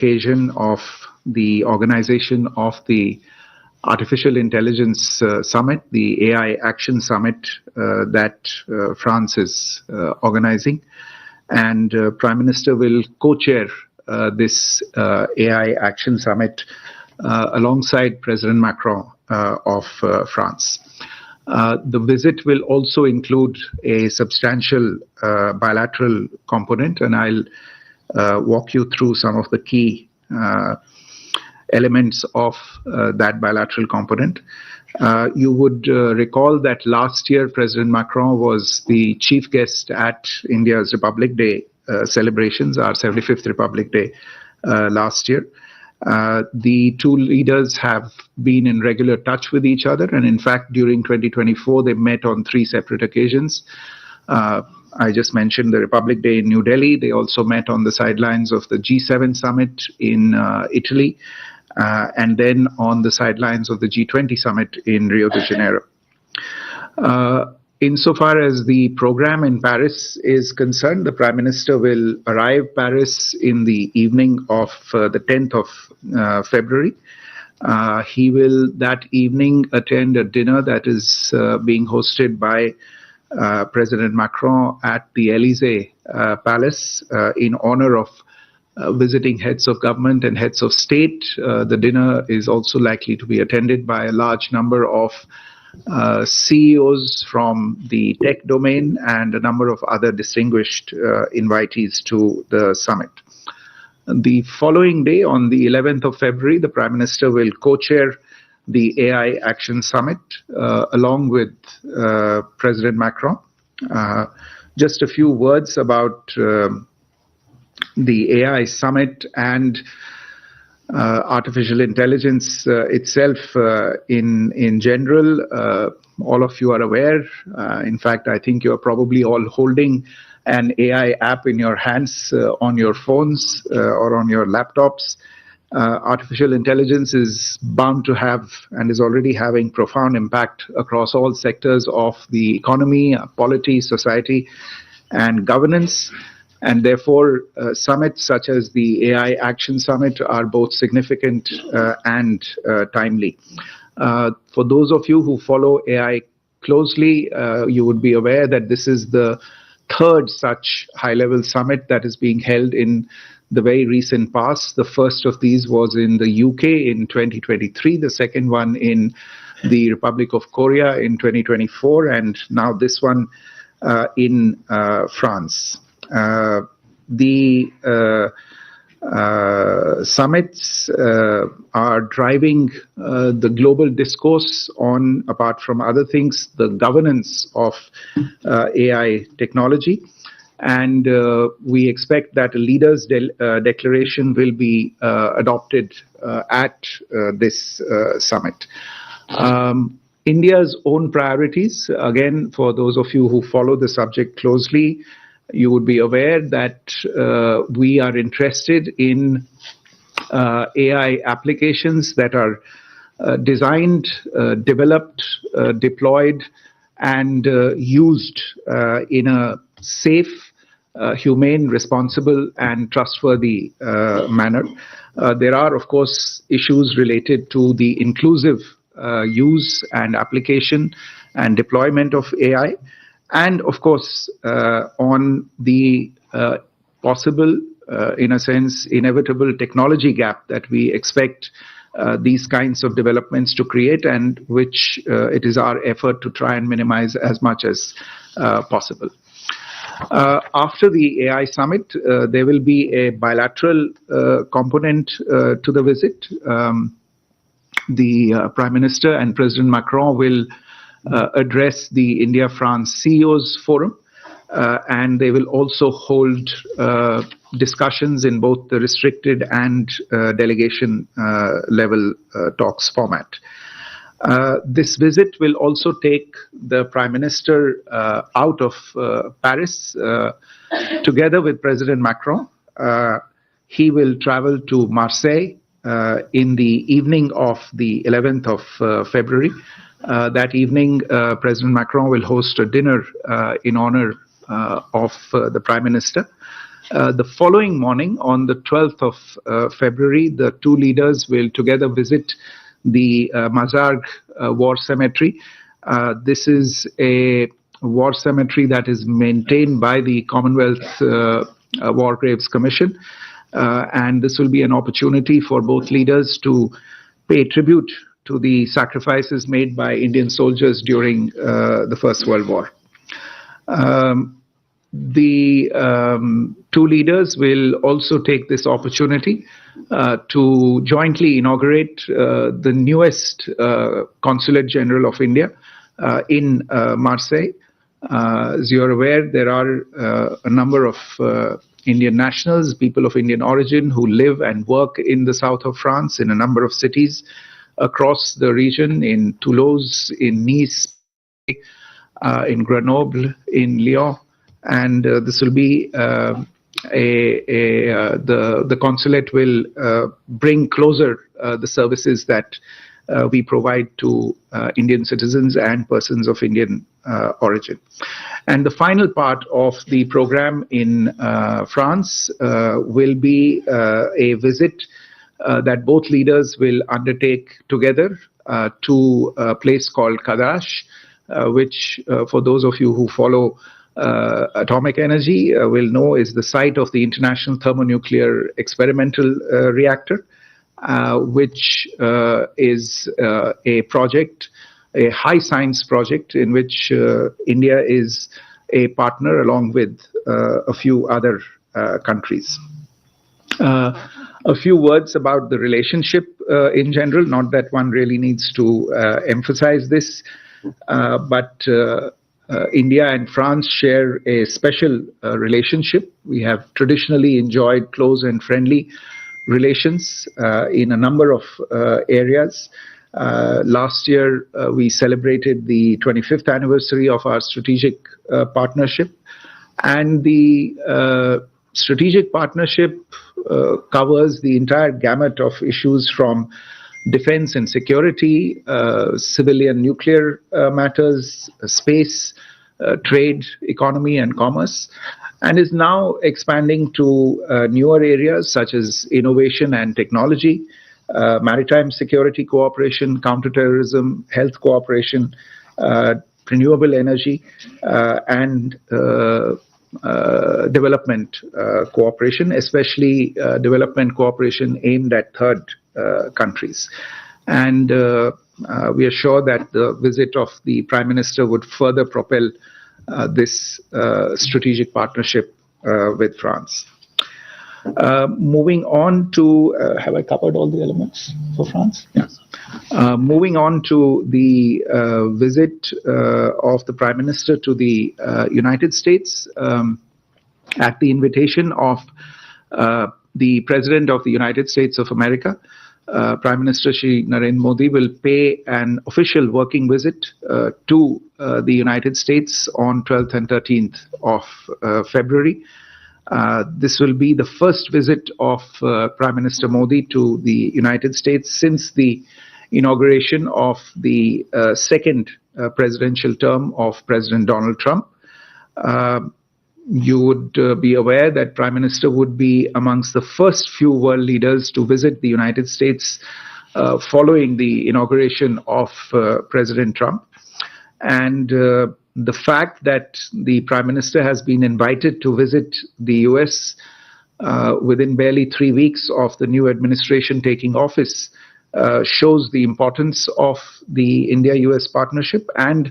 occasion of the organization of the Artificial Intelligence Summit, the AI Action Summit that France is organizing. And Prime Minister will co-chair this AI Action Summit alongside President Macron of France. The visit will also include a substantial bilateral component, and I'll walk you through some of the key elements of that bilateral component. You would recall that last year President Macron was the chief guest at India's Republic Day celebrations, our 75th Republic Day last year. The two leaders have been in regular touch with each other, and in fact during 2024 they met on 3 separate occasions. I just mentioned the Republic Day in New Delhi. They also met on the sidelines of the G7 summit in Italy, and then on the sidelines of the G20 summit in Rio de Janeiro. Insofar as the program in Paris is concerned, the Prime Minister will arrive Paris in the evening of the 10th of February. He will that evening attend a dinner that is being hosted by President Macron at the Elysee Palace in honor of visiting heads of government and heads of state. The dinner is also likely to be attended by a large number of CEOs from the tech domain and a number of other distinguished invitees to the summit. The following day, on the 11th of February, the Prime Minister will co-chair the AI Action Summit along with President Macron. Just a few words about the AI Summit and artificial intelligence itself in general. All of you are aware. In fact, I think you are probably all holding an AI app in your hands on your phones or on your laptops. Artificial intelligence is bound to have and is already having profound impact across all sectors of the economy, polity, society, and governance. And therefore, summits such as the AI Action Summit are both significant and timely. For those of you who follow AI closely, you would be aware that this is the 3rd such high-level summit that is being held in the very recent past. The first of these was in the UK in 2023, the second one in the Republic of Korea in 2024, and now this one in France. The summits are driving the global discourse on, apart from other things, the governance of AI technology. And we expect that a leaders' declaration will be adopted at this summit. India's own priorities, again, for those of you who follow the subject closely, you would be aware that we are interested in AI applications that are designed, developed, deployed, and used in a safe, humane, responsible, and trustworthy manner. There are, of course, issues related to the inclusive use and application and deployment of AI. And of course, on the possible, in a sense, inevitable technology gap that we expect these kinds of developments to create, and which it is our effort to try and minimize as much as possible. After the AI summit, there will be a bilateral component to the visit. The Prime Minister and President Macron will address the India-France CEOs Forum, and they will also hold discussions in both the restricted and delegation level talks format. This visit will also take the Prime Minister out of Paris together with President Macron. He will travel to Marseille in the evening of the 11th of February. That evening, President Macron will host a dinner in honor of the Prime Minister. The following morning, on the 12th of February, the two leaders will together visit the Mazar War Cemetery. This is a war cemetery that is maintained by the Commonwealth War Graves Commission, and this will be an opportunity for both leaders to pay tribute to the sacrifices made by Indian soldiers during the First World War. The two leaders will also take this opportunity to jointly inaugurate the newest Consulate General of India in Marseille. As you're aware, there are a number of Indian nationals, people of Indian origin, who live and work in the south of France in a number of cities across the region, in Toulouse, in Nice, in Grenoble, in Lyon. And this will be the consulate will bring closer the services that we provide to Indian citizens and persons of Indian origin. And the final part of the program in France will be a visit that both leaders will undertake together to a place called Kadash, which for those of you who follow atomic energy will know is the site of the International Thermonuclear Experimental Reactor, which is a project, a high science project in which India is a partner along with a few other countries. A few words about the relationship in general, not that one really needs to emphasize this, but India and France share a special relationship. We have traditionally enjoyed close and friendly relations in a number of areas. Last year, we celebrated the 25th anniversary of our strategic partnership, and the strategic partnership covers the entire gamut of issues from defense and security, civilian nuclear matters, space, trade, economy, and commerce, and is now expanding to newer areas such as innovation and technology, maritime security cooperation, counterterrorism, health cooperation, renewable energy, and development cooperation, especially development cooperation aimed at third countries. And we are sure that the visit of the Prime Minister would further propel this strategic partnership with France. Moving on to, have I covered all the elements for France? Yes. Moving on to the visit of the Prime Minister to the United States, at the invitation of the President of the United States of America, Prime Minister Shri Narendra Modi will pay an official working visit to the United States on 12th and 13th of February. This will be the first visit of Prime Minister Modi to the United States since the inauguration of the second presidential term of President Donald Trump. You would be aware that Prime Minister would be amongst the first few world leaders to visit the United States following the inauguration of President Trump. And the fact that the Prime Minister has been invited to visit the US within barely 3 weeks of the new administration taking office shows the importance of the India-US partnership and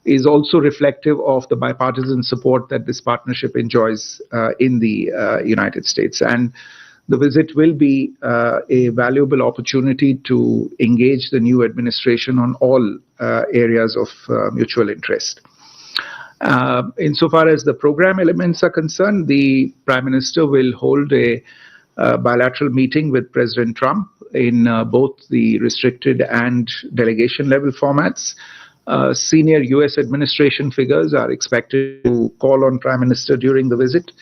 is also reflective of the bipartisan support that this partnership enjoys in the United States. And the visit will be a valuable opportunity to engage the new administration on all areas of mutual interest. Insofar as the program elements are concerned, the Prime Minister will hold a bilateral meeting with President Trump in both the restricted and delegation level formats. Senior US administration figures are expected to call on Prime Minister during the visit,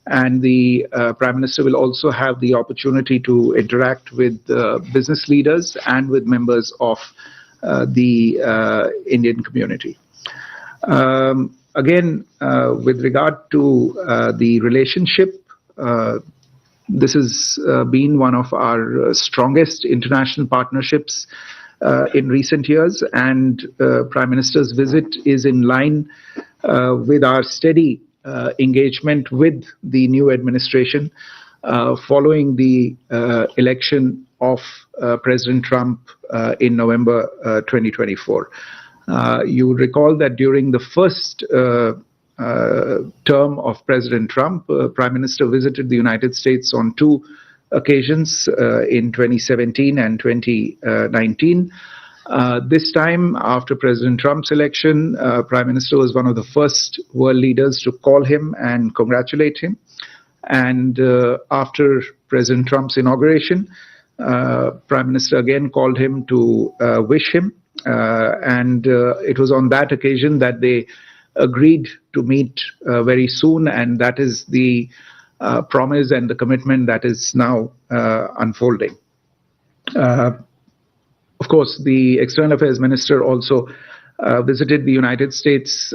and the Prime Minister will also have the opportunity to interact with business leaders and with members of the Indian community. Again, with regard to the relationship this has been one of our strongest international partnerships in recent years, and Prime Minister's visit is in line with our steady engagement with the new administration following the election of President Trump in November 2024. You would recall that during the first term of President Trump, Prime Minister visited the United States on two occasions in 2017 and 2019. This time, after President Trump's election, Prime Minister was one of the first world leaders to call him and congratulate him. And after President Trump's inauguration, Prime Minister again called him to wish him. And it was on that occasion that they agreed to meet very soon, and that is the promise and the commitment that is now unfolding. Of course, the External Affairs Minister also visited the United States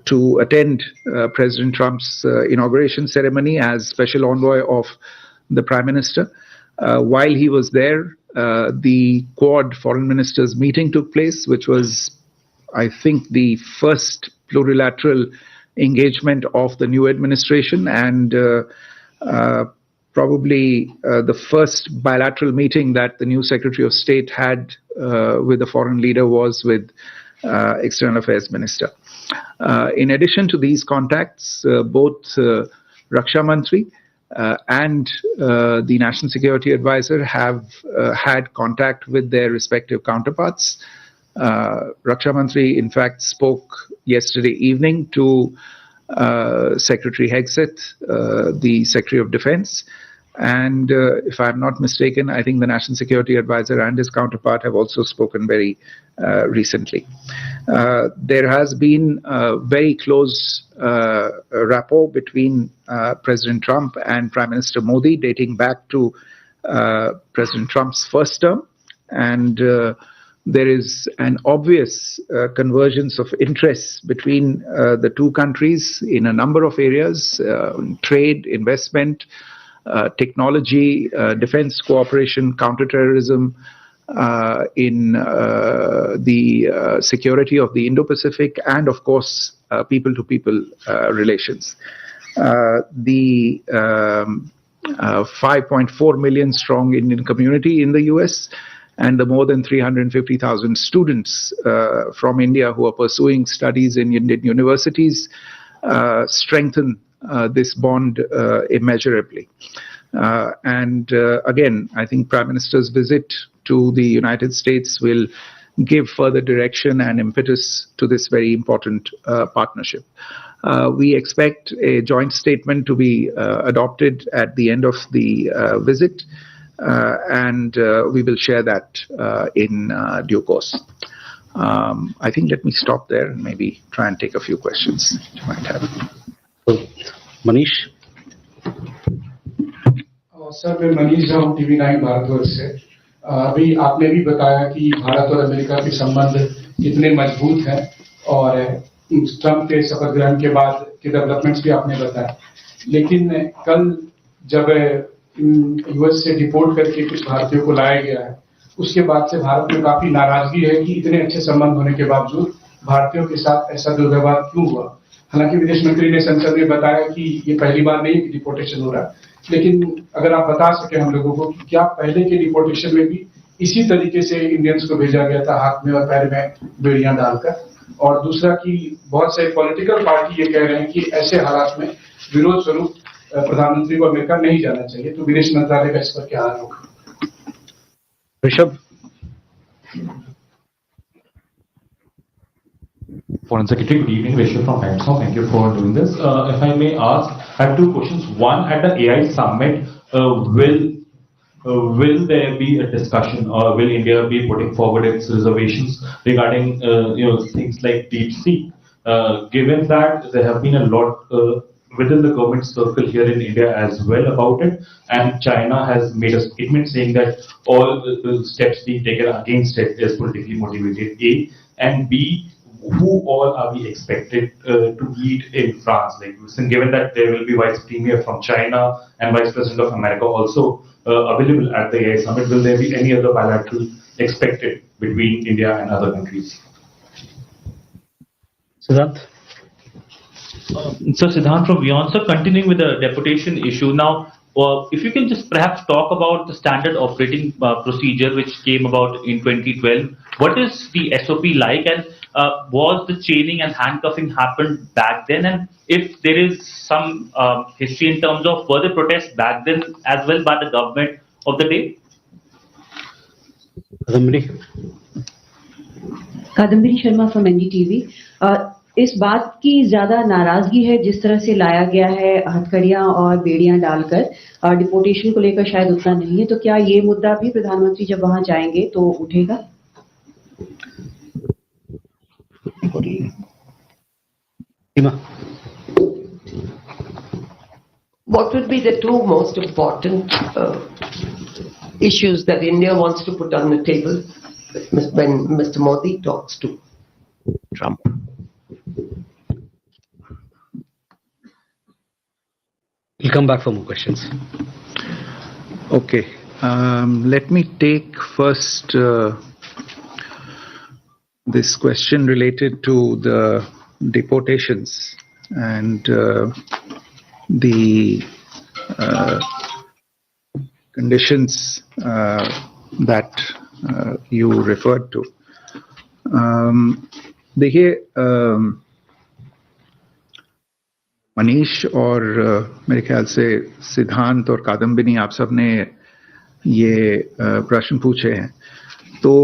to attend President Trump's inauguration ceremony as special envoy of the Prime Minister. While he was there, the Quad Foreign Ministers meeting took place, which was, I think, the first plurilateral engagement of the new administration, and probably the first bilateral meeting that the new Secretary of State had with the foreign leader was with External Affairs Minister. In addition to these contacts, both Raksha Mantri and the National Security Advisor have had contact with their respective counterparts. Raksha Mantri, in fact, spoke yesterday evening to Secretary Hegseth, the Secretary of Defense. And if I'm not mistaken, I think the National Security Advisor and his counterpart have also spoken very recently. There has been a very close rapport between President Trump and Prime Minister Modi dating back to President Trump's first term. And there is an obvious convergence of interests between the two countries in a number of areas: trade, investment, technology, defense cooperation, counterterrorism, in the security of the Indo-Pacific, and of course, people-to-people relations. The 5.4 million strong Indian community in the US and the more than 350,000 students from India who are pursuing studies in Indian universities strengthen this bond immeasurably. And again, I think Prime Minister's visit to the United States will give further direction and impetus to this very important partnership. We expect a joint statement to be adopted at the end of the visit, and we will share that in due course. I think let me stop there and maybe try and take a few questions you might have. Manish? Sir मैं मनीष हूँ TV9 Bharatvarsh से। अभी आपने भी बताया कि भारत और America के संबंध कितने मजबूत हैं और ट्रंप के शपथ ग्रहण के बाद के डेवलपमेंट्स भी आपने बताया। लेकिन कल जब यूएस से डिपोर्ट करके कुछ भारतीयों को लाया गया है, उसके बाद से भारत में काफी नाराजगी है कि इतने अच्छे संबंध होने के बावजूद भारतीयों के साथ ऐसा दुर्व्यवहार क्यों हुआ। हालांकि विदेश मंत्री ने संसद में बताया कि ये पहली बार नहीं कि डिपोर्टेशन हो रहा, लेकिन अगर आप बता सके हम लोगों को कि क्या पहले के डिपोर्टेशन में भी इसी तरीके से इंडियंस को भेजा गया था हाथ में और पैर में बेड़ियां डालकर। और दूसरा कि बहुत से पॉलिटिकल पार्टी ये कह रहे हैं कि ऐसे हालात में विरोध स्वरूप प्रधानमंत्री को अमेरिका नहीं जाना चाहिए, तो विदेश मंत्रालय का इस पर क्या हाल होगा? Rishabh? Foreign Secretary, good evening. Rishabh from Handsome. Thank you for doing this. If I may ask, I have two questions. One, at the AI summit, will there be a discussion, or will India be putting forward its reservations regarding things like deep sea? Given that there have been a lot within the government circle here in India as well about it, and China has made a statement saying that all the steps being taken against it is politically motivated. A, and B, who all are we expected to meet in France? Like, given that there will be Vice Premier from China and Vice President of America also available at the AI Summit, will there be any other bilateral expected between India and other countries? Siddharth? So Siddharth from Beyond, so continuing with the deportation issue now, if you can just perhaps talk about the standard operating procedure which came about in 2012. What is the SOP like, and was the chaining and handcuffing happened back then, and if there is some history in terms of further protests back then as well by the government of the day? Kadambari Sharma from NDTV. इस बात की ज्यादा नाराजगी है जिस तरह से लाया गया है हथकड़ियां और बेड़ियां डालकर, डिपोटेशन को लेकर शायद उतना नहीं है, तो क्या ये मुद्दा भी प्रधानमंत्री जब वहां जाएंगे तो उठेगा? What would be the two most important issues that India wants to put on the table when Mr. Modi talks to Trump? We'll come back for more questions. Okay. Let me take first this question related to the deportations and the conditions that you referred to. देखिए, मनीष और मेरे ख्याल से सिद्धांत और कादम्बिनी, आप सब ने ये प्रश्न पूछे हैं। तो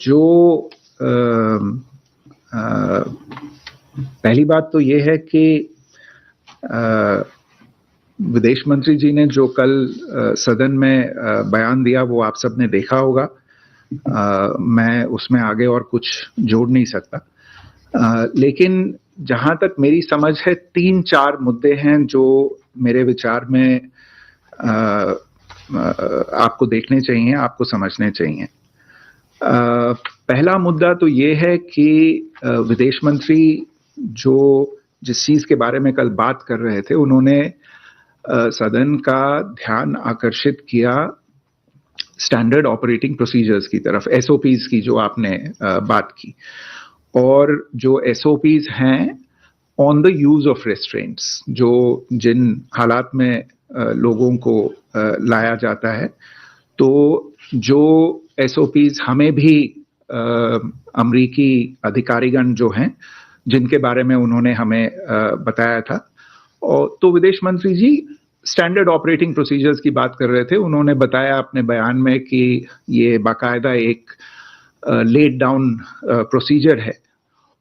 जो पहली बात तो ये है कि विदेश मंत्री जी ने जो कल सदन में बयान दिया वो आप सब ने देखा होगा। मैं उसमें आगे और कुछ जोड़ नहीं सकता, लेकिन जहां तक मेरी समझ है 3-4 मुद्दे हैं जो मेरे विचार में आपको देखने चाहिए, आपको समझने चाहिए। पहला मुद्दा तो ये है कि विदेश मंत्री जो जिस चीज के बारे में कल बात कर रहे थे, उन्होंने सदन का ध्यान आकर्षित किया स्टैंडर्ड ऑपरेटिंग प्रोसीजर्स की तरफ, एसओपीज की जो आपने बात की, और जो एसओपीज हैं ऑन द यूज ऑफ रेस्ट्रेंट्स, जो जिन हालात में लोगों को लाया जाता है, तो जो एसओपीज हमें भी अमरीकी अधिकारीगण जो हैं जिनके बारे में उन्होंने हमें बताया था, और तो विदेश मंत्री जी स्टैंडर्ड ऑपरेटिंग प्रोसीजर्स की बात कर रहे थे। उन्होंने बताया अपने बयान में कि ये बाकायदा एक लेड डाउन प्रोसीजर है,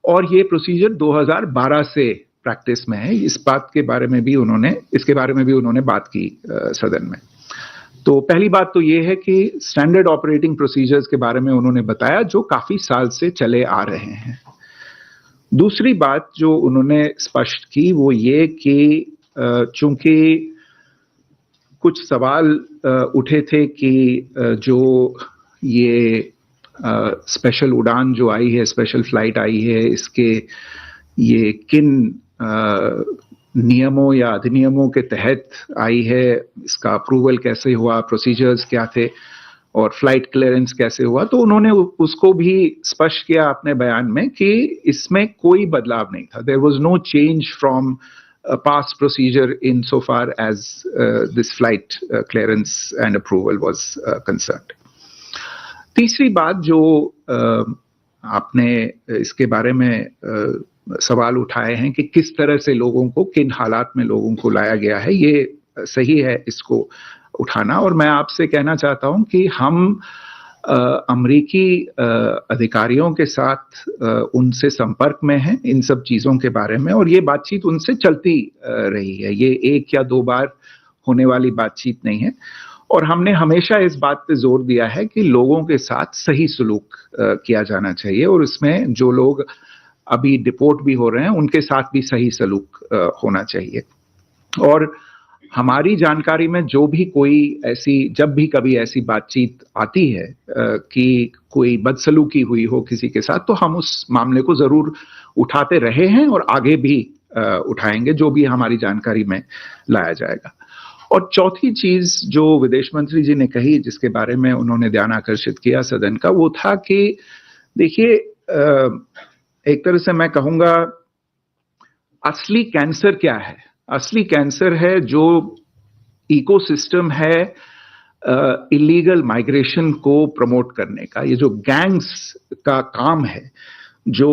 और ये प्रोसीजर 2012 से प्रैक्टिस में है। इसके बारे में भी उन्होंने बात की सदन में। तो पहली बात तो ये है कि स्टैंडर्ड ऑपरेटिंग प्रोसीजर्स के बारे में उन्होंने बताया जो काफी साल से चले आ रहे हैं। दूसरी बात जो उन्होंने स्पष्ट की वो ये कि चूंकि कुछ सवाल उठे थे कि जो ये स्पेशल उड़ान जो आई है, स्पेशल फ्लाइट आई है, इसके ये किन नियमों या अधिनियमों के तहत आई है, इसका अप्रूवल कैसे हुआ, प्रोसीजर्स क्या थे, और फ्लाइट क्लियरेंस कैसे हुआ, तो उन्होंने उसको भी स्पष्ट किया अपने बयान में कि इसमें कोई बदलाव नहीं था। There was no change from past procedure in so far as this flight clearance and approval was concerned. तीसरी बात जो आपने इसके बारे में सवाल उठाए हैं कि किस तरह से लोगों को, किन हालात में लोगों को लाया गया है, ये सही है इसको उठाना, और मैं आपसे कहना चाहता हूं कि हम अमरीकी अधिकारियों के साथ उनसे संपर्क में हैं इन सब चीजों के बारे में, और ये बातचीत उनसे चलती रही है। ये 1 या 2 बार होने वाली बातचीत नहीं है, और हमने हमेशा इस बात पे जोर दिया है कि लोगों के साथ सही सलूक किया जाना चाहिए, और इसमें जो लोग अभी डिपोर्ट भी हो रहे हैं उनके साथ भी सही सलूक होना चाहिए। और हमारी जानकारी में जो भी कोई ऐसी, जब भी कभी ऐसी बातचीत आती है कि कोई बदसलूकी हुई हो किसी के साथ, तो हम उस मामले को जरूर उठाते रहे हैं और आगे भी उठाएंगे, जो भी हमारी जानकारी में लाया जाएगा। और चौथी चीज जो विदेश मंत्री जी ने कही, जिसके बारे में उन्होंने ध्यान आकर्षित किया सदन का, वो था कि देखिए, एक तरह से मैं कहूंगा, असली कैंसर क्या है? असली कैंसर है जो इकोसिस्टम है इलीगल माइग्रेशन को प्रमोट करने का। ये जो गैंग्स का काम है, जो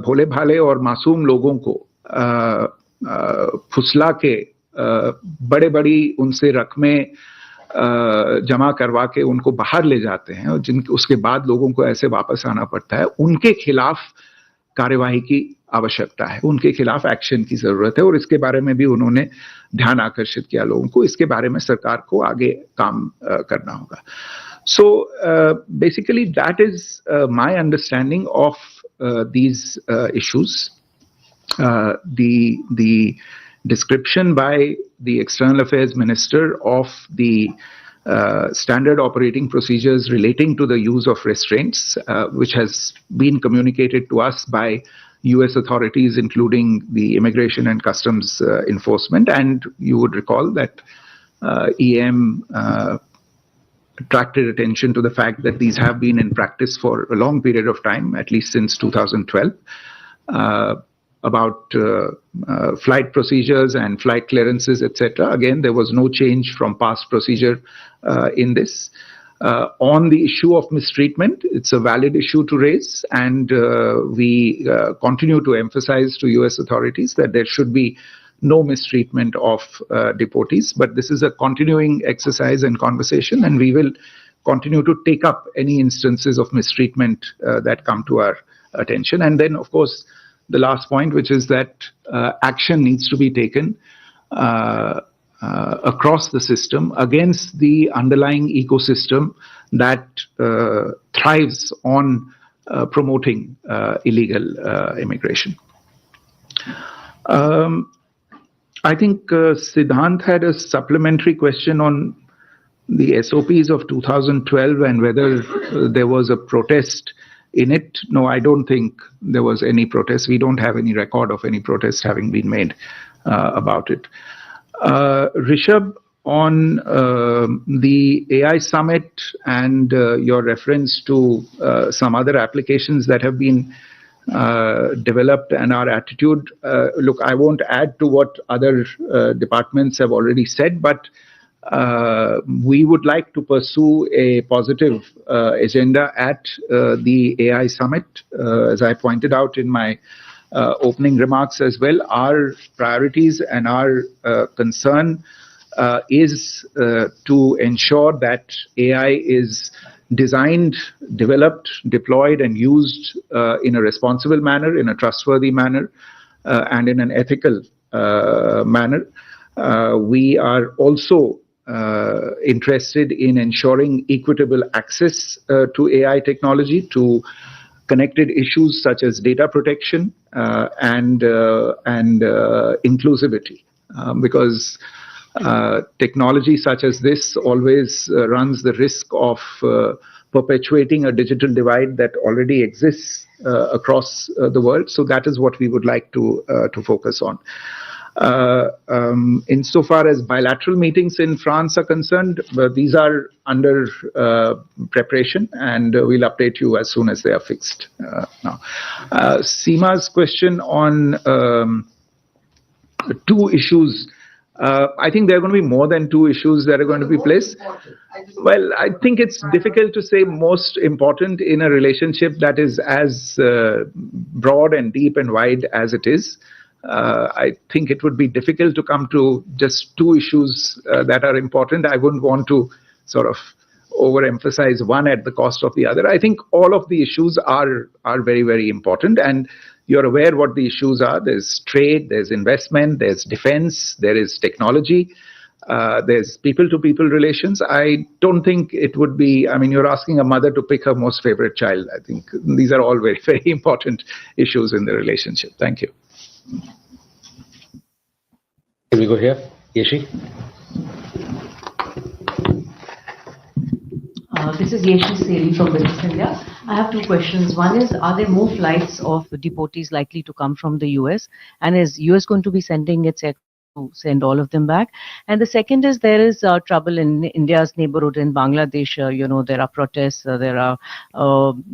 भोले भाले और मासूम लोगों को फुसला के बड़े बड़ी उनसे रकमें जमा करवा के उनको बाहर ले जाते हैं, और उसके बाद लोगों को ऐसे वापस आना पड़ता है, उनके खिलाफ कार्यवाही की आवश्यकता है, उनके खिलाफ एक्शन की जरूरत है। और इसके बारे में भी उन्होंने ध्यान आकर्षित किया लोगों को। इसके बारे में सरकार को आगे काम करना होगा। So basically that is my understanding of these issues. The description by the External Affairs Minister of the standard operating procedures relating to the use of restraints, which has been communicated to us by US authorities, including the Immigration and Customs Enforcement. And you would recall that EM attracted attention to the fact that these have been in practice for a long period of time, at least since 2012, about flight procedures and flight clearances, etc. Again, there was no change from past procedure in this. On the issue of mistreatment, it's a valid issue to raise, and we continue to emphasize to US authorities that there should be no mistreatment of deportees. But this is a continuing exercise and conversation, and we will continue to take up any instances of mistreatment that come to our attention. And then, of course, the last point, which is that action needs to be taken across the system against the underlying ecosystem that thrives on promoting illegal immigration. I think Siddhant had a supplementary question on the SOPs of 2012 and whether there was a protest in it. No, I don't think there was any protest. We don't have any record of any protest having been made about it. Rishabh, on the AI summit and your reference to some other applications that have been developed and our attitude, look, I won't add to what other departments have already said, but we would like to pursue a positive agenda at the AI summit. As I pointed out in my opening remarks as well, our priorities and our concern is to ensure that AI is designed, developed, deployed, and used in a responsible manner, in a trustworthy manner, and in an ethical manner. We are also interested in ensuring equitable access to AI technology, to connected issues such as data protection and inclusivity, because technology such as this always runs the risk of perpetuating a digital divide that already exists across the world. So that is what we would like to focus on. Insofar as bilateral meetings in France are concerned, these are under preparation, and we'll update you as soon as they are fixed. Now, Seema's question on two issues. I think there are going to be more than two issues that are going to be placed. Well, I think it's difficult to say most important in a relationship that is as broad and deep and wide as it is. I think it would be difficult to come to just two issues that are important. I wouldn't want to sort of overemphasize one at the cost of the other. I think all of the issues are very, very important, and you're aware what the issues are. There's trade, there's investment, there's defense, there is technology, there's people-to-people relations. I don't think it would be, I mean, you're asking a mother to pick her most favorite child. I think these are all very, very important issues in the relationship. Thank you. Can we go here? Yeshi? This is Yeshi Seri from Business India. I have two questions. One is, are there more flights of deportees likely to come from the US? And is US going to be sending its aircraft to send all of them back? And the second is, there is trouble in India's neighborhood in Bangladesh. There are protests, there are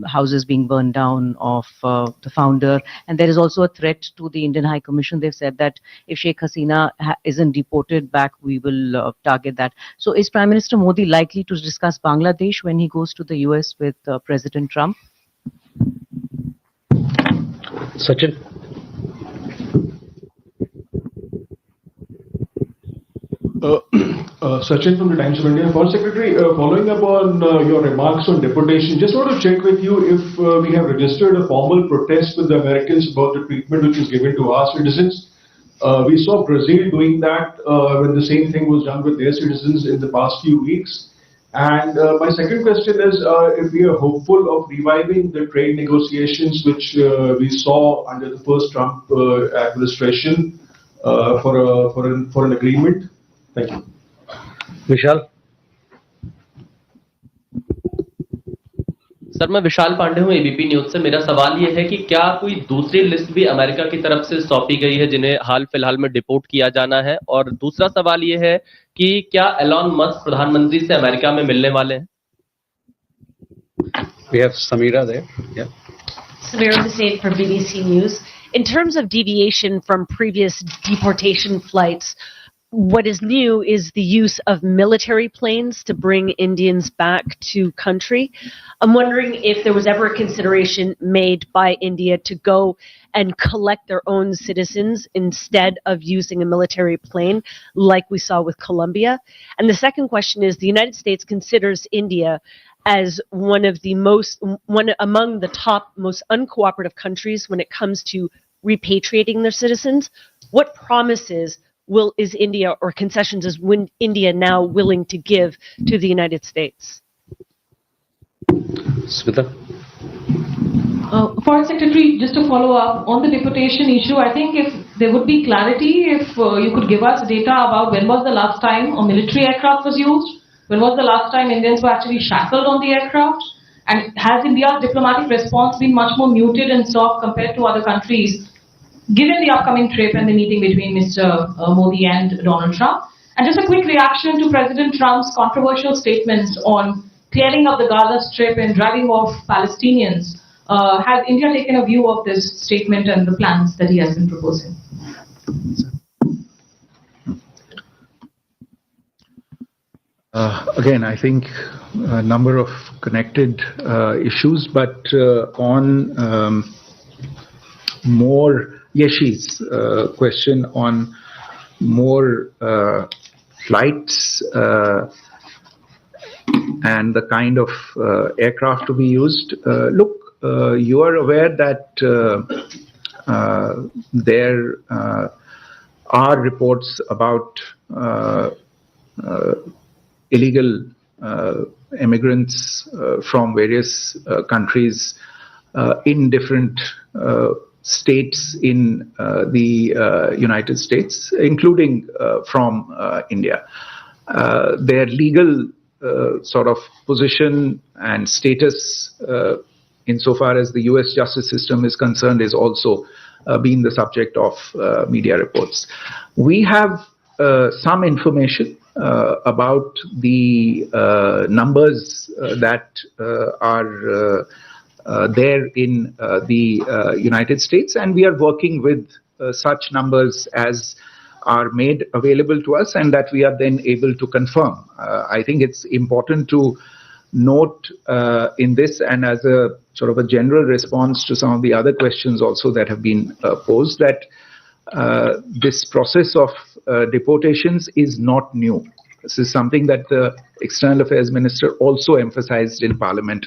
houses being burned down of the founder. And there is also a threat to the Indian High Commission. They've said that if Sheikh Hasina isn't deported back, we will target that. So is Prime Minister Modi likely to discuss Bangladesh when he goes to the US with President Trump? Sachin? Sachin from the Times of India. Foreign Secretary, following up on your remarks on deportation, just want to check with you if we have registered a formal protest with the Americans about the treatment which is given to our citizens. We saw Brazil doing that when the same thing was done with their citizens in the past few weeks. And my second question is if we are hopeful of reviving the trade negotiations which we saw under the first Trump administration for an agreement. Thank you. Vishal? Sir, मैं विशाल पांडे हूं ABP news से। मेरा सवाल यह है कि क्या कोई दूसरी लिस्ट भी अमेरिका की तरफ से सौंपी गई है जिन्हें हाल फिलहाल में डिपोर्ट किया जाना है? और दूसरा सवाल यह है कि क्या एलॉन मस्क प्रधानमंत्री से अमेरिका में मिलने वाले हैं? We have Samira there. Yeah. Samira Hussain from BBC News. In terms of deviation from previous deportation flights, what is new is the use of military planes to bring Indians back to country. I'm wondering if there was ever a consideration made by India to go and collect their own citizens instead of using a military plane like we saw with Colombia. And the second question is, the United States considers India as one among the top most uncooperative countries when it comes to repatriating their citizens. What promises is India, or concessions is India now willing to give to the United States? Smita? Foreign Secretary, just to follow up on the deportation issue, I think if there would be clarity, if you could give us data about when was the last time a military aircraft was used, when was the last time Indians were actually shackled on the aircraft, and has India's diplomatic response been much more muted and soft compared to other countries, given the upcoming trip and the meeting between Mr. Modi and Donald Trump? And just a quick reaction to President Trump's controversial statements on clearing up the Gaza Strip and driving off Palestinians. Has India taken a view of this statement and the plans that he has been proposing? Again, I think a number of connected issues, but on more Yeshi's question on more flights and the kind of aircraft to be used. Look, you are aware that there are reports about illegal immigrants from various countries in different states in the United States, including from India. Their legal sort of position and status insofar as the US justice system is concerned is also been the subject of media reports. We have some information about the numbers that are there in the United States, and we are working with such numbers as are made available to us and that we are then able to confirm. I think it's important to note in this, and as a sort of a general response to some of the other questions also that have been posed, that this process of deportations is not new. This is something that the External Affairs Minister also emphasized in Parliament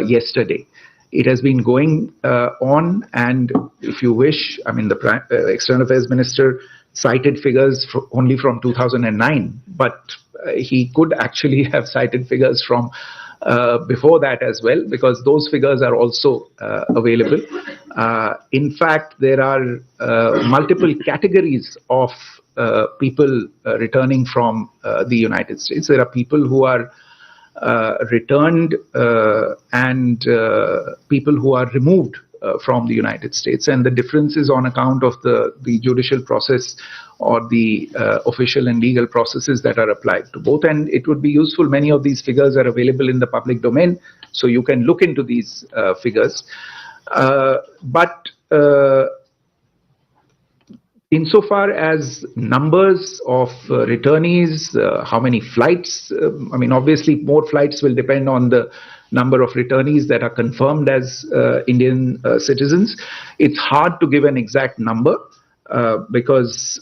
yesterday. It has been going on, and if you wish, I mean, the External Affairs Minister cited figures only from 2009, but he could actually have cited figures from before that as well, because those figures are also available. In fact, there are multiple categories of people returning from the United States. There are people who are returned and people who are removed from the United States, and the difference is on account of the judicial process or the official and legal processes that are applied to both. And it would be useful, many of these figures are available in the public domain, so you can look into these figures. But insofar as numbers of returnees, how many flights, I mean, obviously more flights will depend on the number of returnees that are confirmed as Indian citizens. It's hard to give an exact number because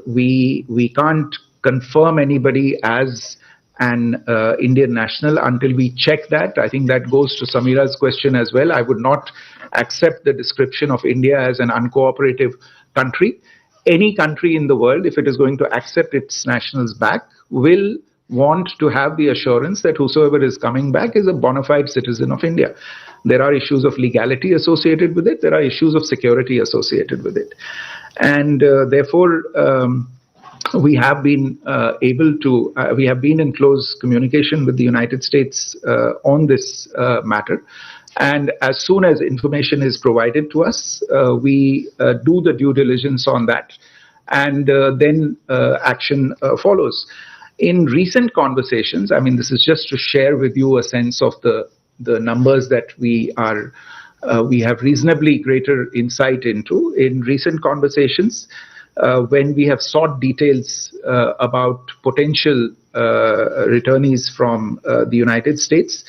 we can't confirm anybody as an Indian national until we check that. I think that goes to Samira's question as well. I would not accept the description of India as an uncooperative country. Any country in the world, if it is going to accept its nationals back, will want to have the assurance that whosoever is coming back is a bona fide citizen of India. There are issues of legality associated with it. There are issues of security associated with it. And therefore, we have been we have been in close communication with the United States on this matter. And as soon as information is provided to us, we do the due diligence on that, and then action follows. In recent conversations, I mean, this is just to share with you a sense of the numbers that we have reasonably greater insight into. In recent conversations, when we have sought details about potential returnees from the United States,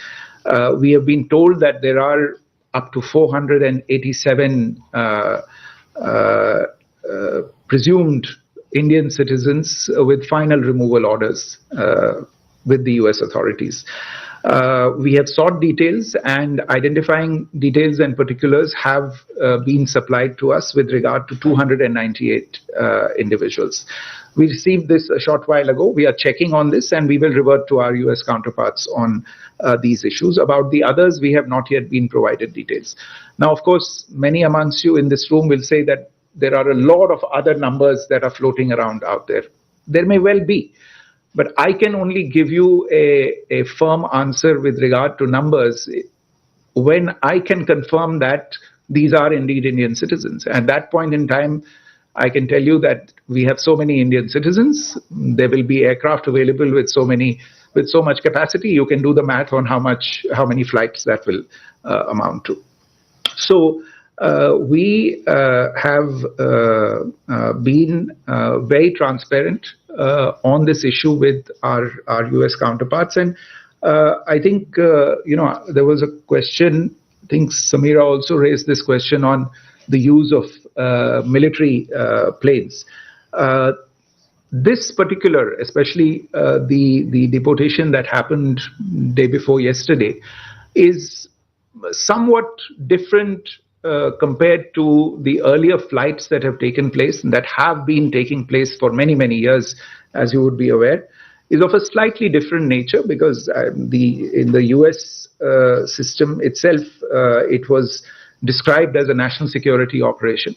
we have been told that there are up to 487 presumed Indian citizens with final removal orders with the US authorities. We have sought details, and identifying details and particulars have been supplied to us with regard to 298 individuals. We received this a short while ago. We are checking on this, and we will revert to our US counterparts on these issues. About the others, we have not yet been provided details. Now, of course, many amongst you in this room will say that there are a lot of other numbers that are floating around out there. There may well be, but I can only give you a firm answer with regard to numbers when I can confirm that these are indeed Indian citizens. At that point in time, I can tell you that we have so many Indian citizens. There will be aircraft available with so much capacity. You can do the math on how many flights that will amount to. So we have been very transparent on this issue with our US counterparts, and I think there was a question. I think Samira also raised this question on the use of military planes. This particular, especially the deportation that happened day before yesterday, is somewhat different compared to the earlier flights that have taken place and that have been taking place for many, many years, as you would be aware, is of a slightly different nature because in the US system itself, it was described as a national security operation.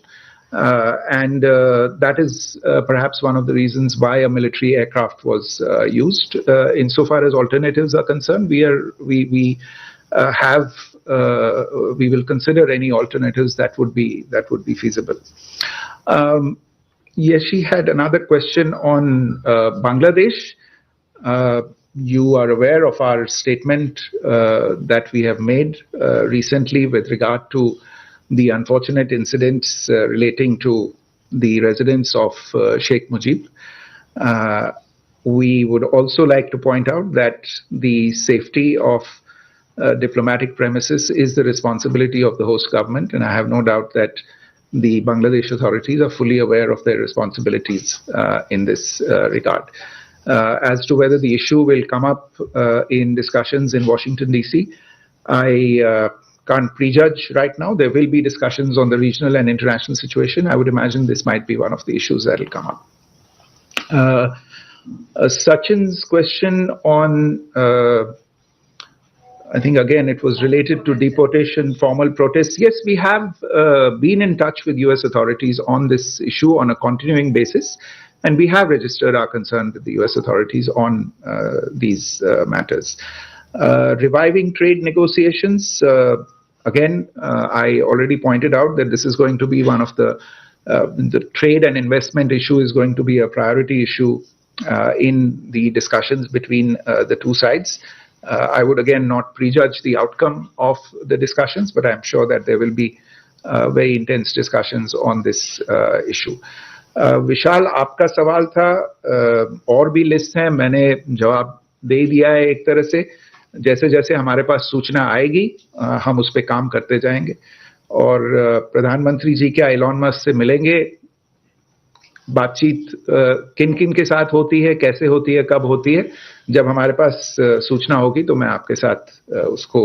And that is perhaps one of the reasons why a military aircraft was used. Insofar as alternatives are concerned, we will consider any alternatives that would be feasible. Yeshi had another question on Bangladesh. You are aware of our statement that we have made recently with regard to the unfortunate incidents relating to the residence of Sheikh Mujib. We would also like to point out that the safety of diplomatic premises is the responsibility of the host government, and I have no doubt that the Bangladesh authorities are fully aware of their responsibilities in this regard. As to whether the issue will come up in discussions in Washington, D.C., I can't prejudge right now. There will be discussions on the regional and international situation. I would imagine this might be one of the issues that will come up. Sachin's question on, I think again it was related to deportation, formal protests. Yes, we have been in touch with US authorities on this issue on a continuing basis. and we have registered our concern with the US authorities on these matters. Reviving trade negotiations, again, I already pointed out that this is going to be one of the trade and investment issue is going to be a priority issue in the discussions between the two sides. I would again not prejudge the outcome of the discussions, but I'm sure that there will be very intense discussions on this issue. विशाल, आपका सवाल था और भी list हैं, मैंने जवाब दे दिया है एक तरह से. जैसे जैसे हमारे पास सूचना आएगी हम उस पर काम करते जाएंगे. और प्रधानमंत्री जी क्या एलॉन मस्क से मिलेंगे? बातचीत किन किन के साथ होती है, कैसे होती है, कब होती है, जब हमारे पास सूचना होगी तो मैं आपके साथ उसको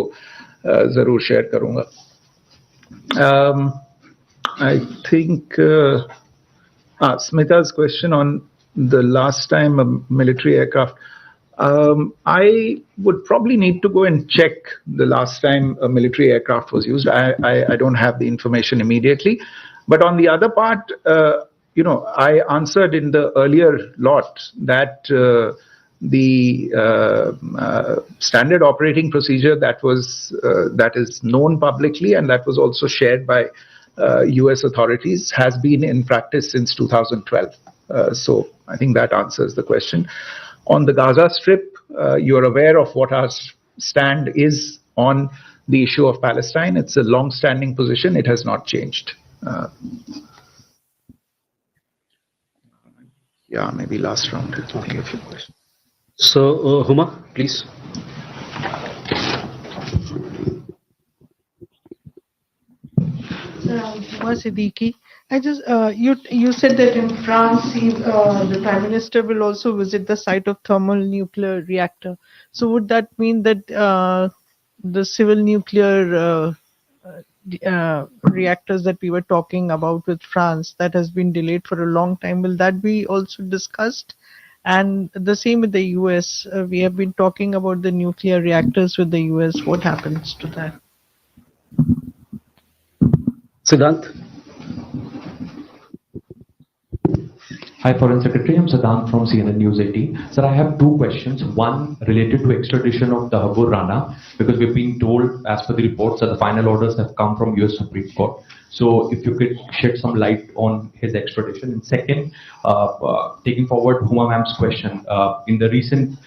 जरूर शेयर करूंगा. I think Smita's question on the last time a military aircraft. I would probably need to go and check the last time a military aircraft was used. I don't have the information immediately. But on the other part, I answered in the earlier lot that the standard operating procedure that is known publicly and that was also shared by US authorities has been in practice since 2012. So I think that answers the question. On the Gaza Strip, you're aware of what our stand is on the issue of Palestine. It's a long-standing position. It has not changed. Yeah, maybe last round. Okay. A few questions. So, Huma, please. Siddiqui, I just you said that in France, the Prime Minister will also visit the site of thermal nuclear reactor. So would that mean that the civil nuclear reactors that we were talking about with France that has been delayed for a long time, will that be also discussed? And the same with the US. We have been talking about the nuclear reactors with the US. What happens to that? Siddhant. Hi, Foreign Secretary. I'm Siddhant from CNN News 18. Sir, I have two questions. One related to extradition of Dahabur Rana, because we've been told, as per the reports, that the final orders have come from US Supreme Court. So if you could shed some light on his extradition. And second, taking forward Huma ma'am's question, in the recent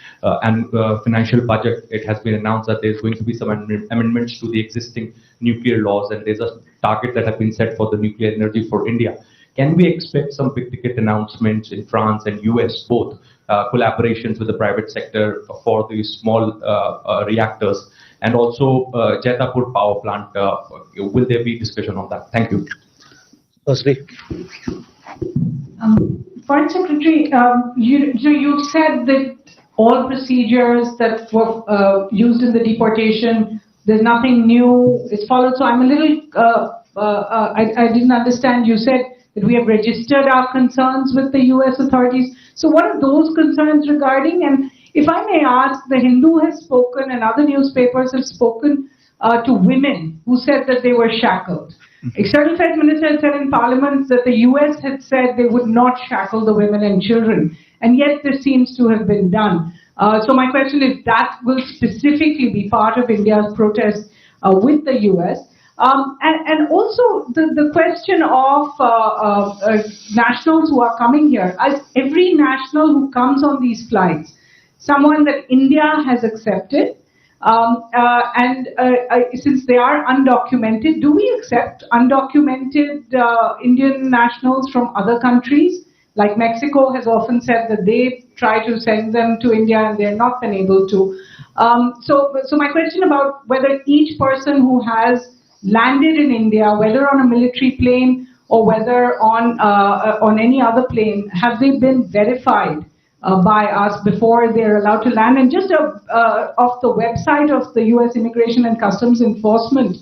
financial budget, it has been announced that there's going to be some amendments to the existing nuclear laws, and there's a target that has been set for the nuclear energy for India. Can we expect some big ticket announcements in France and US, both collaborations with the private sector for these small reactors, and also Jaitapur power plant? Will there be discussion on that? Thank you. Firstly. Foreign Secretary, you've said that all procedures that were used in the deportation, there's nothing new is followed. So I'm a little, I didn't understand. You said that we have registered our concerns with the US authorities. So what are those concerns regarding? And if I may ask, the Hindu has spoken and other newspapers have spoken to women who said that they were shackled. External Affairs Minister had said in Parliament that the US had said they would not shackle the women and children. And yet this seems to have been done. So my question is, that will specifically be part of India's protest with the US. And also the question of nationals who are coming here. As every national who comes on these flights, someone that India has accepted, since they are undocumented, do we accept undocumented Indian nationals from other countries? Like Mexico has often said that they try to send them to India and they're not been able to. So my question about whether each person who has landed in India, whether on a military plane or whether on any other plane, have they been verified by us before they're allowed to land? And just off the website of the US Immigration and Customs Enforcement,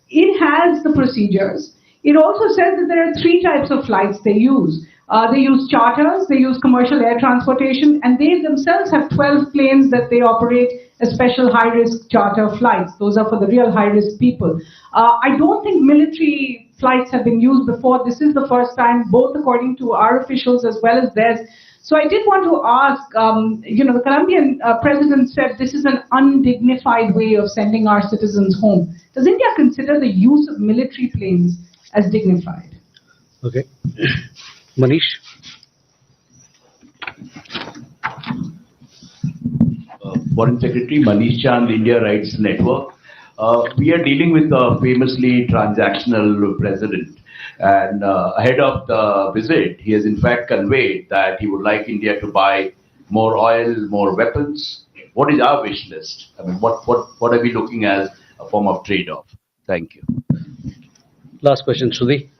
it has the procedures. It also says that there are 3 types of flights they use. They use charters, they use commercial air transportation, and they themselves have 12 planes that they operate as special high-risk charter flights. Those are for the real high-risk people. I don't think military flights have been used before. This is the first time, both according to our officials as well as theirs. So I did want to ask, the Colombian president said this is an undignified way of sending our citizens home. Does India consider the use of military planes as dignified? Okay. Manish? Foreign Secretary Manish Chand, India Rights Network. We are dealing with a famously transactional president. And ahead of the visit, he has in fact conveyed that he would like India to buy more oil, more weapons. What is our wish list? I mean, what are we looking as a form of trade-off? Thank you. Last question, Shruti.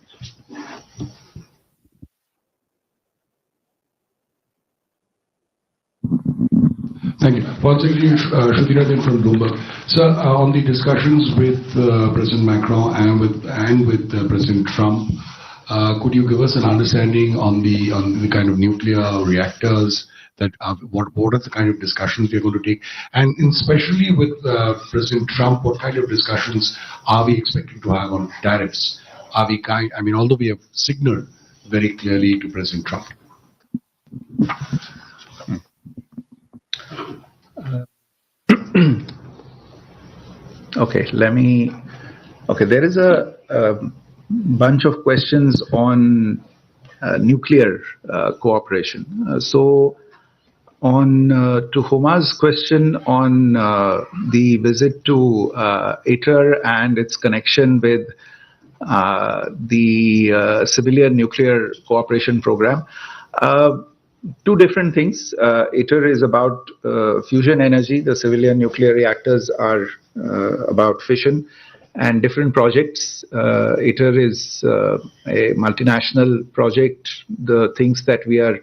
Thank you. Foreign Secretary Shruti Rajan from Bloomberg. Sir, on the discussions with President Macron and with President Trump, could you give us an understanding on the kind of nuclear reactors that what are the kind of discussions we're going to take, and especially with President Trump, what kind of discussions are we expecting to have on tariffs? Although we have signaled very clearly to President Trump. Okay, there is a bunch of questions on nuclear cooperation. So on to Huma's question on the visit to ITER and its connection with the civilian nuclear cooperation program, two different things. ITER is about fusion energy. The civilian nuclear reactors are about fission, and different projects. ITER is a multinational project. The things that we are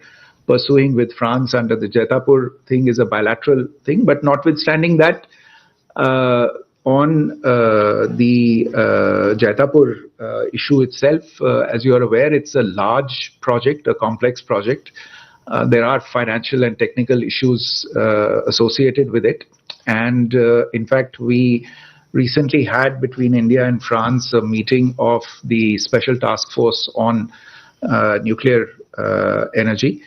pursuing with France under the Jetapur thing is a bilateral thing. But notwithstanding that, on the Jetapur issue itself, as you are aware, it's a large project, a complex project. There are financial and technical issues associated with it. And in fact, we recently had between India and France a meeting of the Special Task Force on nuclear energy,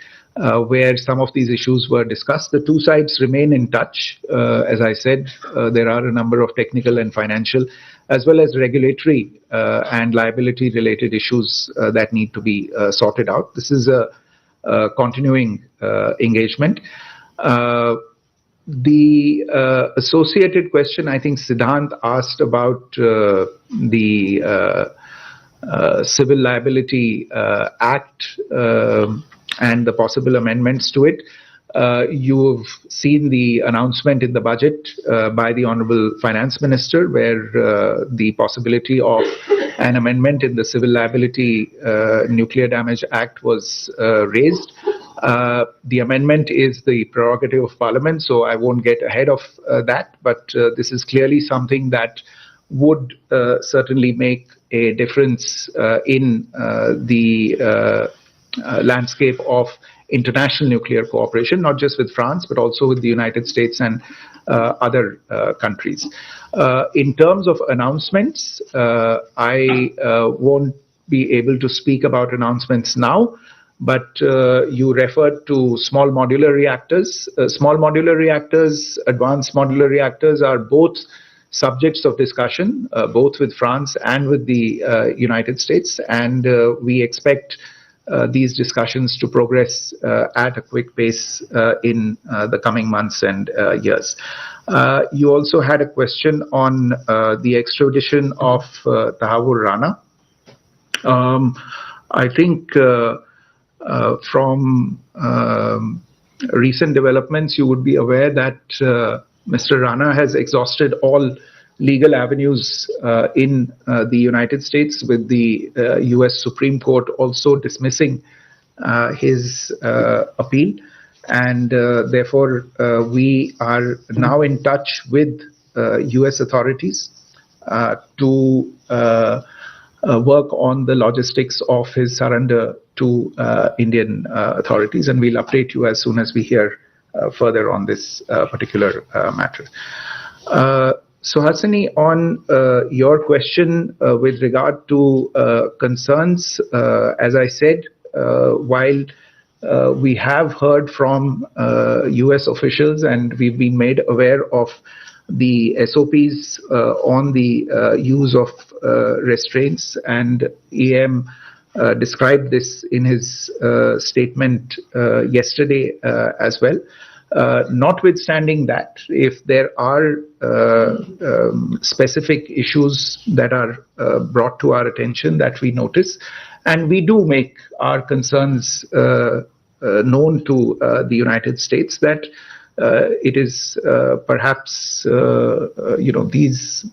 where some of these issues were discussed. The two sides remain in touch. As I said, there are a number of technical and financial, as well as regulatory and liability related issues that need to be sorted out. This is a continuing engagement. The associated question, I think Siddhant asked about the Civil Liability Act and the possible amendments to it. You've seen the announcement in the budget by the Honorable Finance Minister, where the possibility of an amendment in the Civil Liability Nuclear Damage Act was raised. The amendment is the prerogative of Parliament, so I won't get ahead of that, but this is clearly something that would certainly make a difference in the landscape of international nuclear cooperation, not just with France, but also with the United States and other countries. In terms of announcements, I won't be able to speak about announcements now, but you referred to small modular reactors. Small modular reactors, advanced modular reactors are both subjects of discussion, both with France and with the United States, and we expect these discussions to progress at a quick pace in the coming months and years. You also had a question on the extradition of Tahavur Rana. I think from recent developments, you would be aware that Mr. Rana has exhausted all legal avenues in the United States, with the US Supreme Court also dismissing his appeal. And therefore, we are now in touch with US authorities to work on the logistics of his surrender to Indian authorities, and we'll update you as soon as we hear further on this particular matter. So Hasani, on your question with regard to concerns, as I said, while we have heard from US officials and we've been made aware of the SOPs on the use of restraints, and EM described this in his statement yesterday as well. Notwithstanding that, if there are specific issues that are brought to our attention that we notice, and we do make our concerns known to the United States, that it is perhaps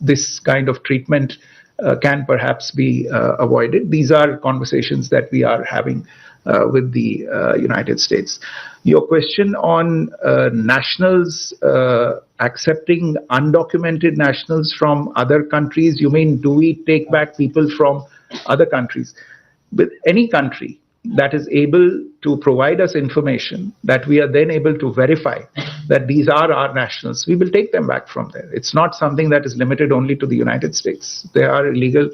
this kind of treatment can perhaps be avoided. These are conversations that we are having with the United States. Your question on nationals accepting undocumented nationals from other countries, you mean do we take back people from other countries? With any country that is able to provide us information that we are then able to verify that these are our nationals, we will take them back from there. It's not something that is limited only to the United States. There are illegal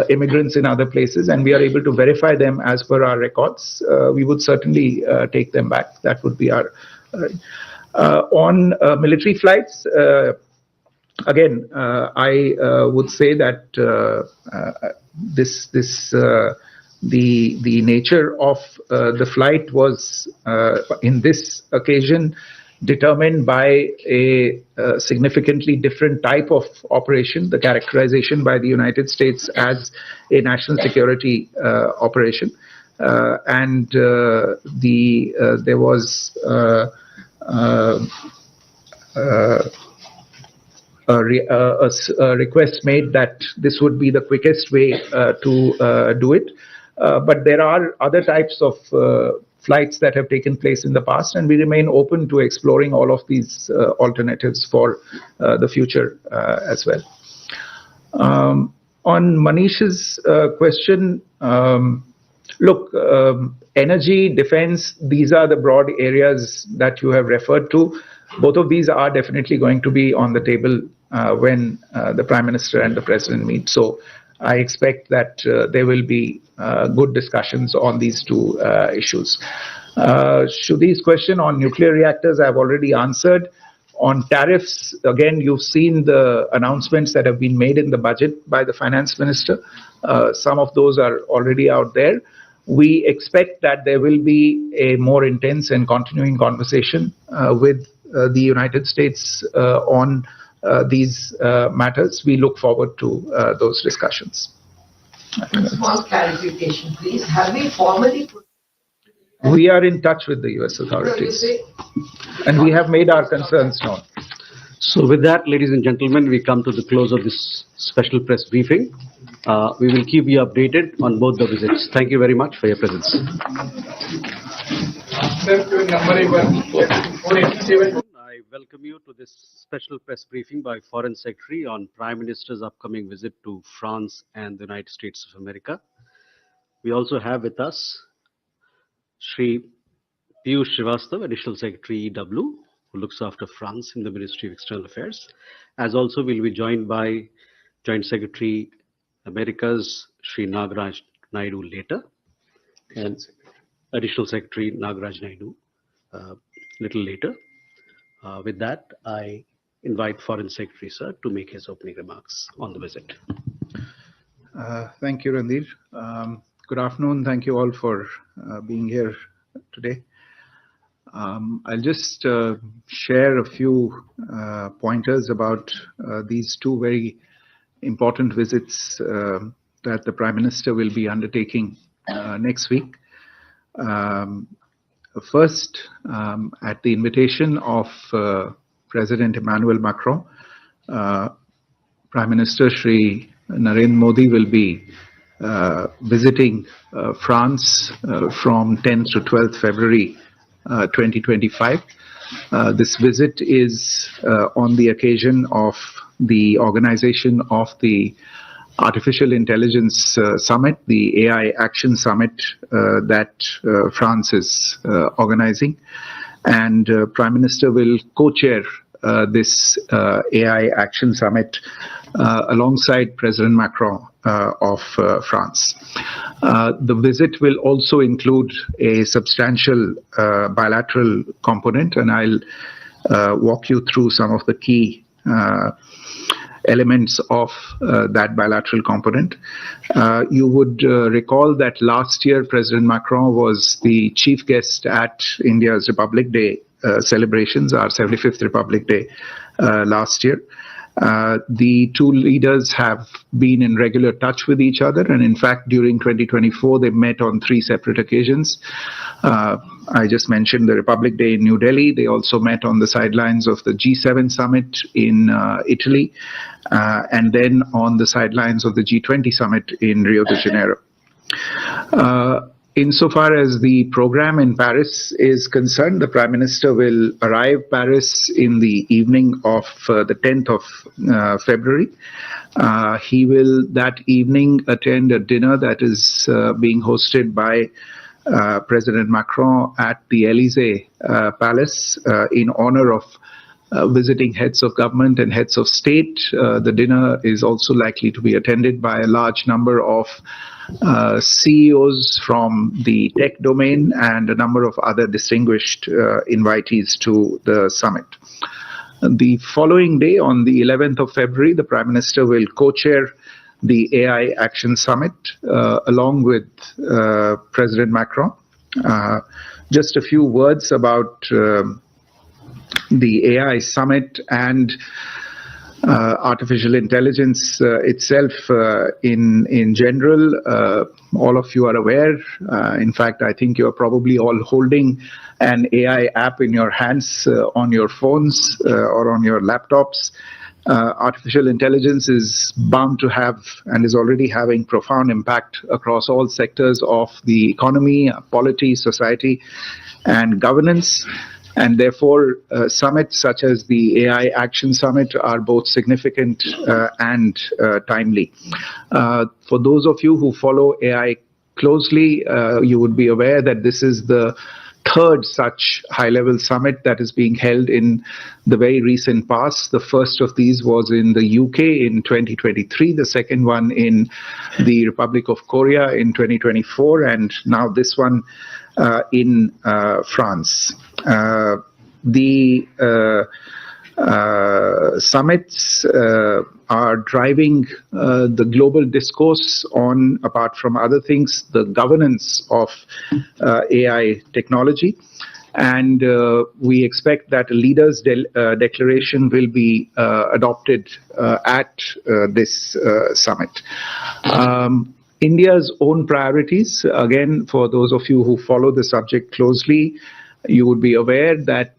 immigrants in other places, and we are able to verify them as per our records. We would certainly take them back. That would be our... on military flights, again, I would say that the nature of the flight was, in this occasion, determined by a significantly different type of operation, the characterization by the United States as a national security operation. And there was a request made that this would be the quickest way to do it. But there are other types of flights that have taken place in the past, and we remain open to exploring all of these alternatives for the future as well. On Manish's question, look, energy, defense, these are the broad areas that you have referred to. Both of these are definitely going to be on the table when the Prime Minister and the President meet. So I expect that there will be good discussions on these two issues. Shrudi's question on nuclear reactors, I've already answered. On tariffs, again, you've seen the announcements that have been made in the budget by the Finance Minister. Some of those are already out there. We expect that there will be a more intense and continuing conversation with the United States on these matters. We look forward to those discussions. Small clarification, please. Have we formally put... We are in touch with the US authorities, and we have made our concerns known. So with that, ladies and gentlemen, we come to the close of this special press briefing. We will keep you updated on both the visits. Thank you very much for your presence. I welcome you to this special press briefing by Foreign Secretary on Prime Minister's upcoming visit to France and the United States of America. We also have with us Shri Piyush Srivastava, Additional Secretary EW, who looks after France in the Ministry of External Affairs, as also will be joined by Joint Secretary Americas, Shri Nagaraj Naidu later, and Additional Secretary Nagaraj Naidu little later. With that, I invite Foreign Secretary, sir, to make his opening remarks on the visit. Thank you, Randir. Good afternoon. Thank you all for being here today. I'll just share a few pointers about these two very important visits that the Prime Minister will be undertaking next week. First, at the invitation of President Emmanuel Macron, Prime Minister Shri Narendra Modi will be visiting France from 10th to 12th February 2025. This visit is on the occasion of the organization of the Artificial Intelligence Summit, the AI Action Summit that France is organizing. And Prime Minister will co-chair this AI Action Summit alongside President Macron of France. The visit will also include a substantial bilateral component, and I'll walk you through some of the key elements of that bilateral component. You would recall that last year President Macron was the chief guest at India's Republic Day celebrations, our 75th Republic Day last year. The two leaders have been in regular touch with each other, and in fact during 2024 they met on 3 separate occasions. I just mentioned the Republic Day in New Delhi. They also met on the sidelines of the G7 summit in Italy, and then on the sidelines of the G20 summit in Rio de Janeiro. Insofar as the program in Paris is concerned, the Prime Minister will arrive Paris in the evening of the 10th of February. He will that evening attend a dinner that is being hosted by President Macron at the Élysée Palace in honor of visiting heads of government and heads of state. The dinner is also likely to be attended by a large number of CEOs from the tech domain and a number of other distinguished invitees to the summit. The following day, on the 11th of February, the Prime Minister will co-chair the AI Action Summit along with President Macron. Just a few words about the AI Summit and artificial intelligence itself in general. All of you are aware. In fact, I think you're probably all holding an AI app in your hands on your phones or on your laptops. Artificial intelligence is bound to have and is already having profound impact across all sectors of the economy, polity, society, and governance. And therefore, summits such as the AI Action Summit are both significant and timely. For those of you who follow AI closely, you would be aware that this is the third such high-level summit that is being held in the very recent past. The first of these was in the UK in 2023, the second one in the Republic of Korea in 2024, and now this one in France. The summits are driving the global discourse on, apart from other things, the governance of AI technology. And we expect that a leaders' declaration will be adopted at this summit. India's own priorities, again, for those of you who follow the subject closely, you would be aware that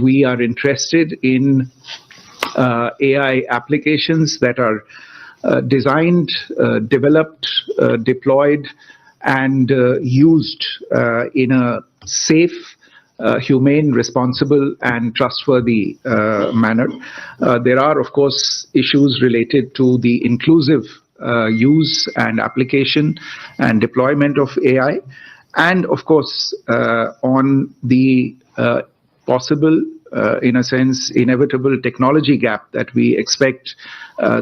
we are interested in AI applications that are designed, developed, deployed, and used in a safe, humane, responsible, and trustworthy manner. There are, of course, issues related to the inclusive use and application and deployment of AI, and of course on the possible, in a sense, inevitable technology gap that we expect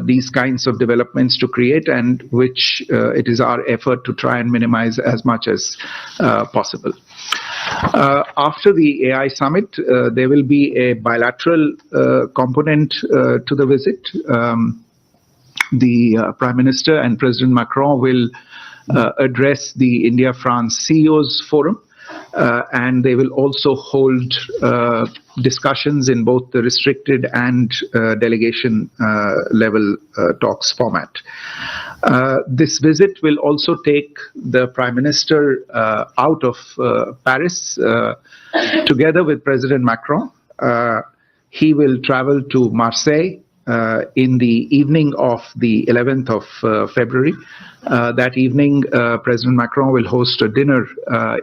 these kinds of developments to create, and which it is our effort to try and minimize as much as possible. After the AI summit, there will be a bilateral component to the visit. The Prime Minister and President Macron will address the India-France CEOs Forum, and they will also hold discussions in both the restricted and delegation level talks format. This visit will also take the Prime Minister out of Paris together with President Macron. He will travel to Marseille in the evening of the 11th of February. That evening, President Macron will host a dinner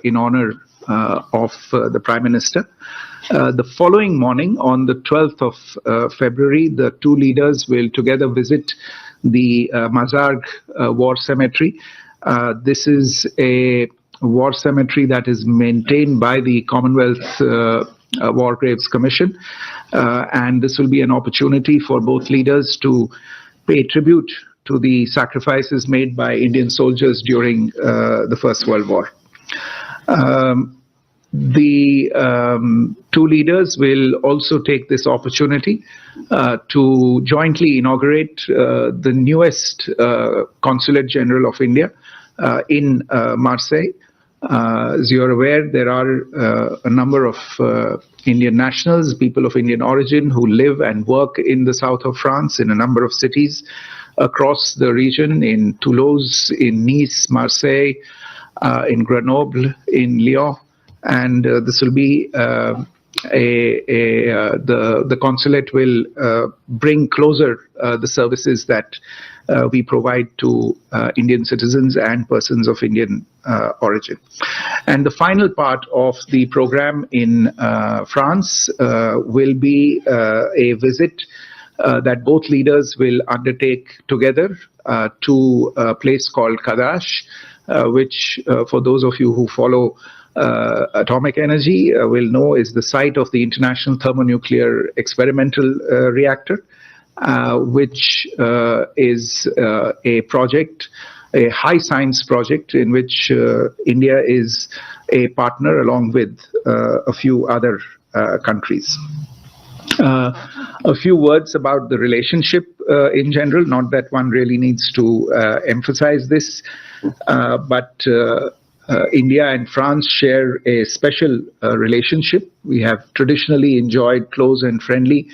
in honor of the Prime Minister. The following morning, on the 12th of February, the two leaders will together visit the Mazarg War Cemetery. This is a war cemetery that is maintained by the Commonwealth War Graves Commission, and this will be an opportunity for both leaders to pay tribute to the sacrifices made by Indian soldiers during the First World War. The two leaders will also take this opportunity to jointly inaugurate the newest Consulate General of India in Marseille. As you're aware, there are a number of Indian nationals, people of Indian origin, who live and work in the south of France in a number of cities across the region, in Toulouse, in Nice, Marseille, in Grenoble, in Lyon. And this will be the consulate will bring closer the services that we provide to Indian citizens and persons of Indian origin. And the final part of the program in France will be a visit that both leaders will undertake together to a place called Kadash, which for those of you who follow atomic energy will know is the site of the International Thermonuclear Experimental Reactor, which is a project, a high science project in which India is a partner along with a few other countries. A few words about the relationship in general, not that one really needs to emphasize this, but India and France share a special relationship. We have traditionally enjoyed close and friendly